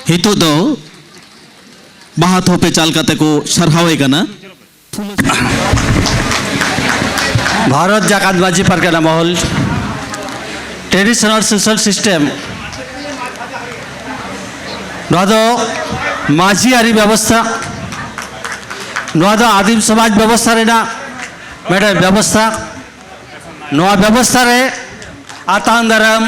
Hito do bahat hope chalkate ko sarhawe na Bharat जाकातबाजी Pargana Mahal traditional social system नोदो माझियारी व्यवस्था नोदो आदिम समाज व्यवस्था रेना मेरे व्यवस्था नोआ व्यवस्था रे आतांदरम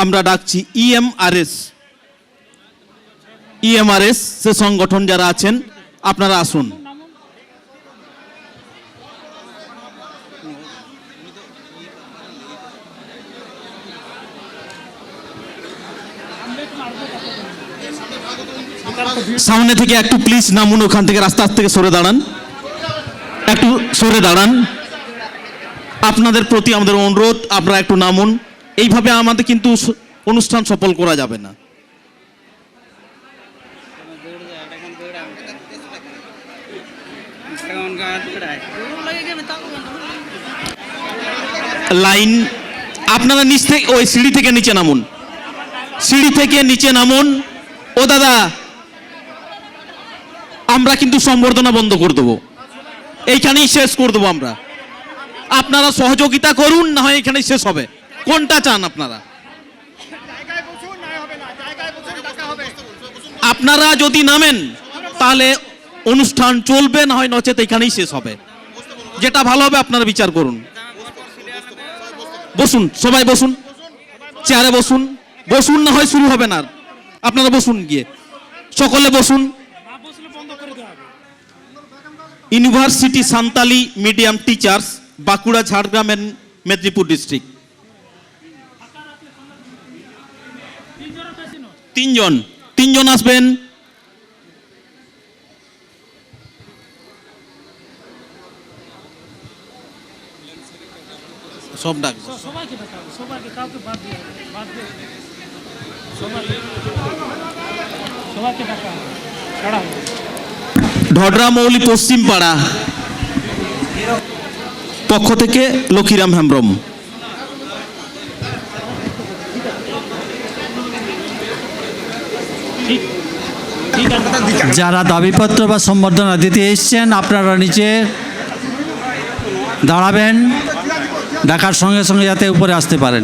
আমরা ডাকছি ইএমআরএস সে সংগঠন যারা আছেন আপনারা আসুন। সামনে থেকে একটু প্লিজ নামুন, ওখান থেকে রাস্তা থেকে সরে দাঁড়ান, একটু সরে দাঁড়ান। আপনাদের প্রতি আমাদের অনুরোধ, আপনারা একটু নামুন। এইভাবে আমাদের কিন্তু অনুষ্ঠান সফল করা যাবে না। লাইন আপনারা নিচ থেকে ওই সিঁড়ি থেকে নিচে নামুন, সিঁড়ি থেকে নিচে নামুন। ও দাদা, আমরা কিন্তু সম্বর্ধনা বন্ধ করে দেবো, এইখানেই শেষ করে দেবো আমরা। আপনারা সহযোগিতা করুন, না হয় এখানেই শেষ হবে। কোনটা চান আপনারা? আপনারা যদি নামেন তাহলে অনুষ্ঠান চলবে, না হয় নচেত এখানেই শেষ হবে। যেটা ভালো হবে আপনারা বিচার করুন। বসুন, সবাই বসুন, চেয়ারে বসুন, বসুন, না হয় শুরু হবে না। আপনারা বসুন, গিয়ে সকলে বসুন। University Santali medium teachers, Bankura, Jhargram and Medinipur district. তিনজন আসবেন। সব ডাক ঢডরা মৌলি পশ্চিম পাড়া পক্ষ থেকে লক্ষীরাম হেমব্রম। যারা দাবিপত্র বা সম্বর্ধনা দিতে এসেছেন আপনারা নিচে দাঁড়াবেন, ডাকার সঙ্গে সঙ্গে যাতে উপরে আসতে পারেন।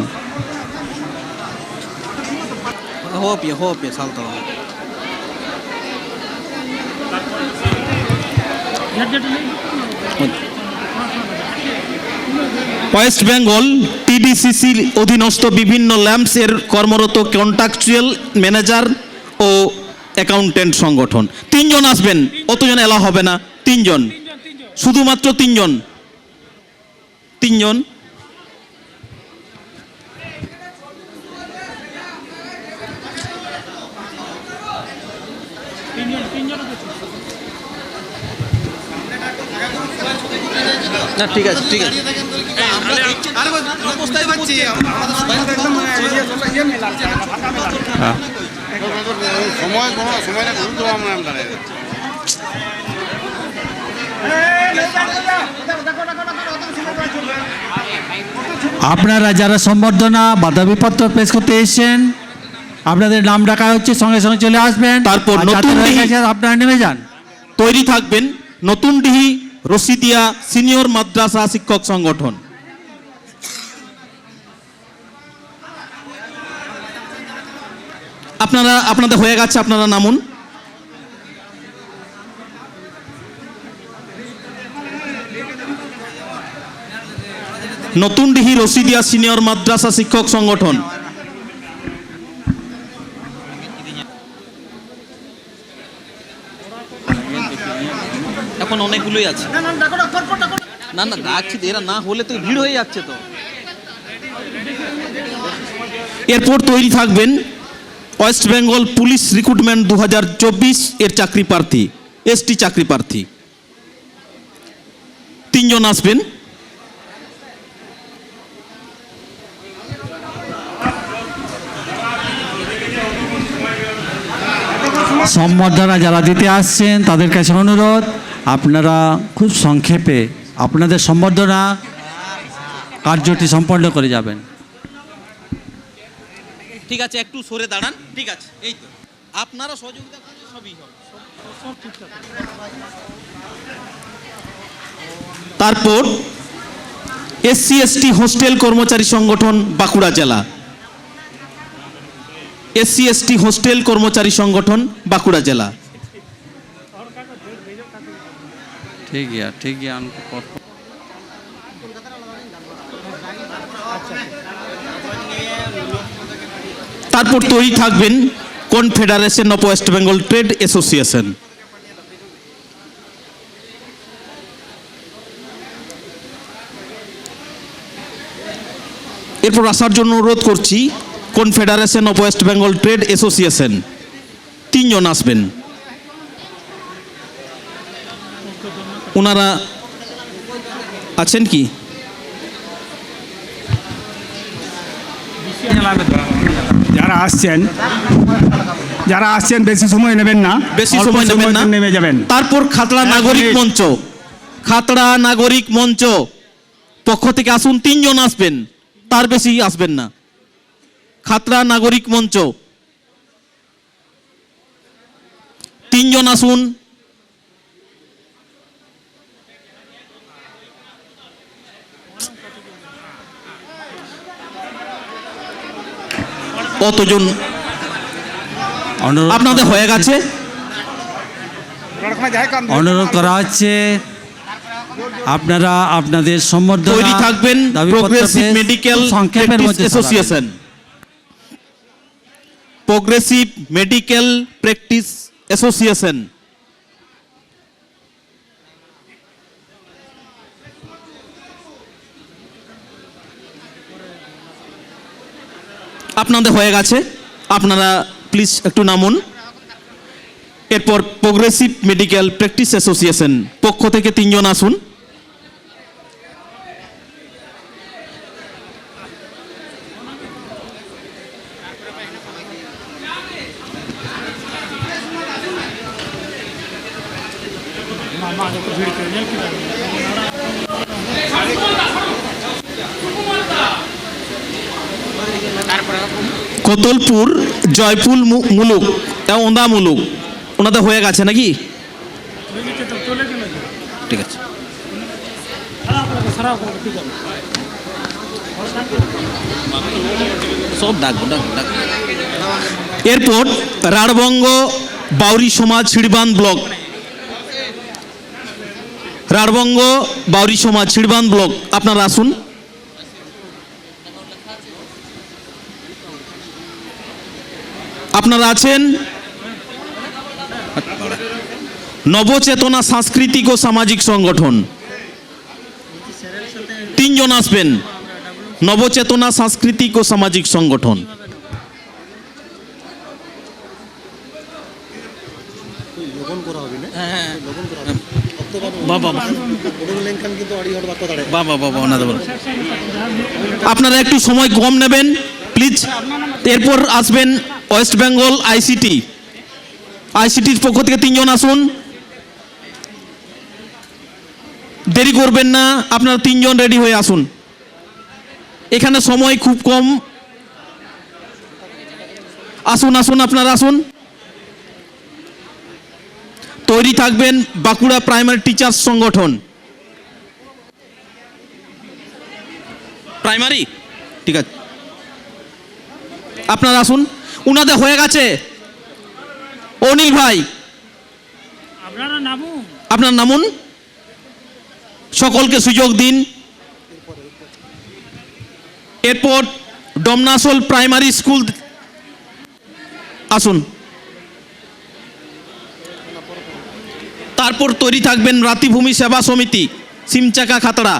ওয়েস্ট বেঙ্গল টিডিসিসির অধীনস্থ বিভিন্ন ল্যাম্পস এর কর্মরত কন্ট্রাকচুয়াল ম্যানেজার ও অ্যাকাউন্টেন্ট সংগঠন। তিনজন আসবেন, অতজন এলা হবে না। তিনজন, শুধুমাত্র তিনজন। না ঠিক আছে, ঠিক আছে। আপনারা যারা সম্বর্ধনা বা দাবিপত্র পেশ করতে এসেছেন আপনাদের নাম ডাকা হচ্ছে, সঙ্গে সঙ্গে চলে আসবেন। তারপর আপনারা নেমে যান, তৈরি থাকবেন। নতুনডিহি রশিদিয়া সিনিয়র মাদ্রাসা শিক্ষক সংগঠন। আপনাদের হয়ে গেছে, আপনারা নামুন। নতুনডিহি রশিদিয়া সিনিয়র মাদ্রাসা শিক্ষক সংগঠন। এখন অনেকগুলোই আছে। না না ডাকছি, এরা না হলে তো ভিড় হয়ে যাচ্ছে তো। এরপর তৈরি থাকবেন ওয়েস্ট বেঙ্গল পুলিশ রিক্রুটমেন্ট 2024 এর চাকরি প্রার্থী, এসটি চাকরি প্রার্থী। তিনজন আসবেন। সম্বর্ধনা যারা দিতে আসছেন তাদের কাছে অনুরোধ আপনারা খুব সংক্ষেপে আপনাদের সম্বর্ধনা কার্যটি সম্পন্ন করে যাবেন। ঠিক আছে, একটু সরে দাঁড়ান। ঠিক আছে, এই তো আপনারা সহযোগিতা করলে সবই হবে। তারপর SC/ST হোস্টেল কর্মচারী সংগঠন বাঁকুড়া জেলা, SC/ST হোস্টেল কর্মচারী সংগঠন বাঁকুড়া জেলা। ঠিক গিয়া তারপর তৈরি থাকবেন confederation of West Bengal trade association. এরপর আসার জন্য অনুরোধ করছি confederation of West Bengal trade association, 3 জন আসবেন। ওনারা আছেন কি? যারা আসছেন বেশি সময় নেবেন না, বেশি অল্প সময় নেবেন না, সময়তে নেমে যাবেন। তারপর খাতড়া নাগরিক মঞ্চ, খাতড়া নাগরিক মঞ্চ পক্ষ থেকে আসুন, 3 জন আসবেন, তার বেশি আসবেন না। খাতড়া নাগরিক মঞ্চ 3 জন আসুন। কতজন আপনাদের হয়ে গেছে? অনুরোধ করা হচ্ছে আপনারা আপনাদের সম্বর্ধনা তৈরি থাকবেন প্রগ্রেসিভ মেডিকেল সংক্ষেপের মধ্যে association, progressive medical practice association. আপনাদের হয়ে গেছে, আপনারা প্লিজ একটু নামুন। এরপর প্রগ্রেসিভ মেডিকেল প্র্যাকটিস অ্যাসোসিয়েশন পক্ষ থেকে 3 জন আসুন। কোতলপুর জয়পুর মুলুক এবং ওন্দা মুলুক, ওনাদের হয়ে গেছে নাকি? ঠিক আছে, সব ডাকবো। এরপর রাঢ়বঙ্গ বাউরি সমাজ ছিড়বান ব্লক, রাঢ়বঙ্গ বাউরি সমাজ ছিড়বান ব্লক, আপনারা আসুন। আপনারা আছেন। নবচেতনা সাংস্কৃতিক ও সামাজিক সংগঠন, 3 জন আসবেন। নবচেতনা সাংস্কৃতিক ও সামাজিক সংগঠন। আপনারা একটু সময় কম নেবেন প্লিজ। এরপর আসবেন ওয়েস্ট বেঙ্গল আইসিটির পক্ষ থেকে 3 জন আসুন। দেরি করবেন না, আপনারা 3 জন রেডি হয়ে আসুন। এখানে সময় খুব কম। আসুন, আপনারা আসুন। তৈরি থাকবেন বাঁকুড়া প্রাইমারি টিচার্স সংগঠন, প্রাইমারি। ঠিক আছে, আপনারা আসুন। উনাদের হয়ে গেছে। অনিল ভাই, আপনার নামুন, সকলকে সুযোগ দিন। এরপর ডমনাসোল প্রাইমারি স্কুল আসুন। তারপর তৈরি থাকবেন রাতিভূমি সেবা সমিতি, সিমচাকা খাতড়া।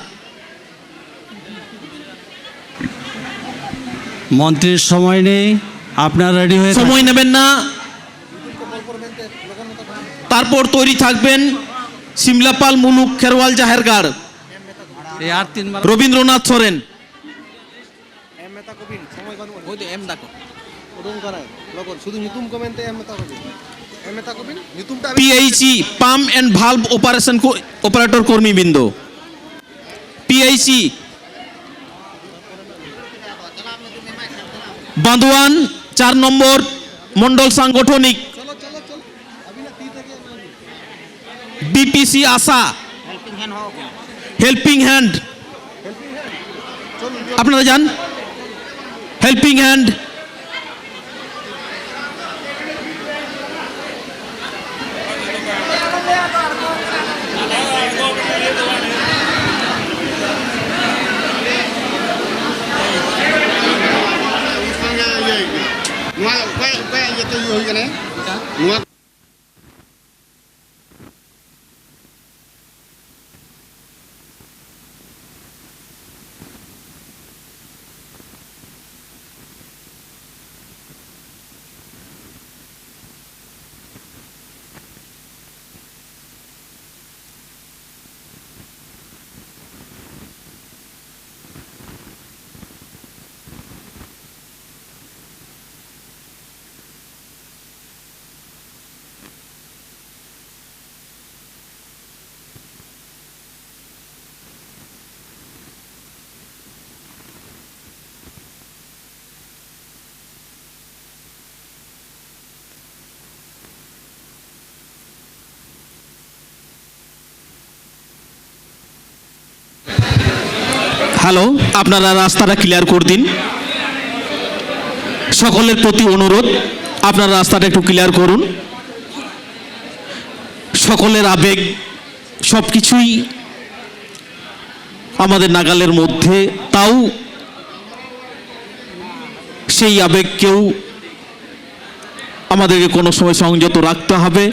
মন্ত্রীর সময় নেই, আপনারা রেডি হয়ে সময় নেবেন না। তারপর তৈরি থাকবেন Simlapal Muluk Kherwal Jahergarh, Rabindranath Soren. PHE pump and valve operator কর্মীবৃন্দ, PHE বান্দোয়ান 4 নম্বর মন্ডল সাংগঠনিক, BPC আশা, হেল্পিং হ্যান্ড, আপনারা যান হেল্পিং হ্যান্ড, হ্যালো, আপনারা রাস্তাটা ক্লিয়ার করে দিন। সকলের প্রতি অনুরোধ, আপনারা রাস্তাটা একটু ক্লিয়ার করুন। সকলের আবেগ সব কিছুই আমাদের নাগালের মধ্যে, তাও সেই আবেগকেও আমাদেরকে কোনো সময় সংযত রাখতে হবে।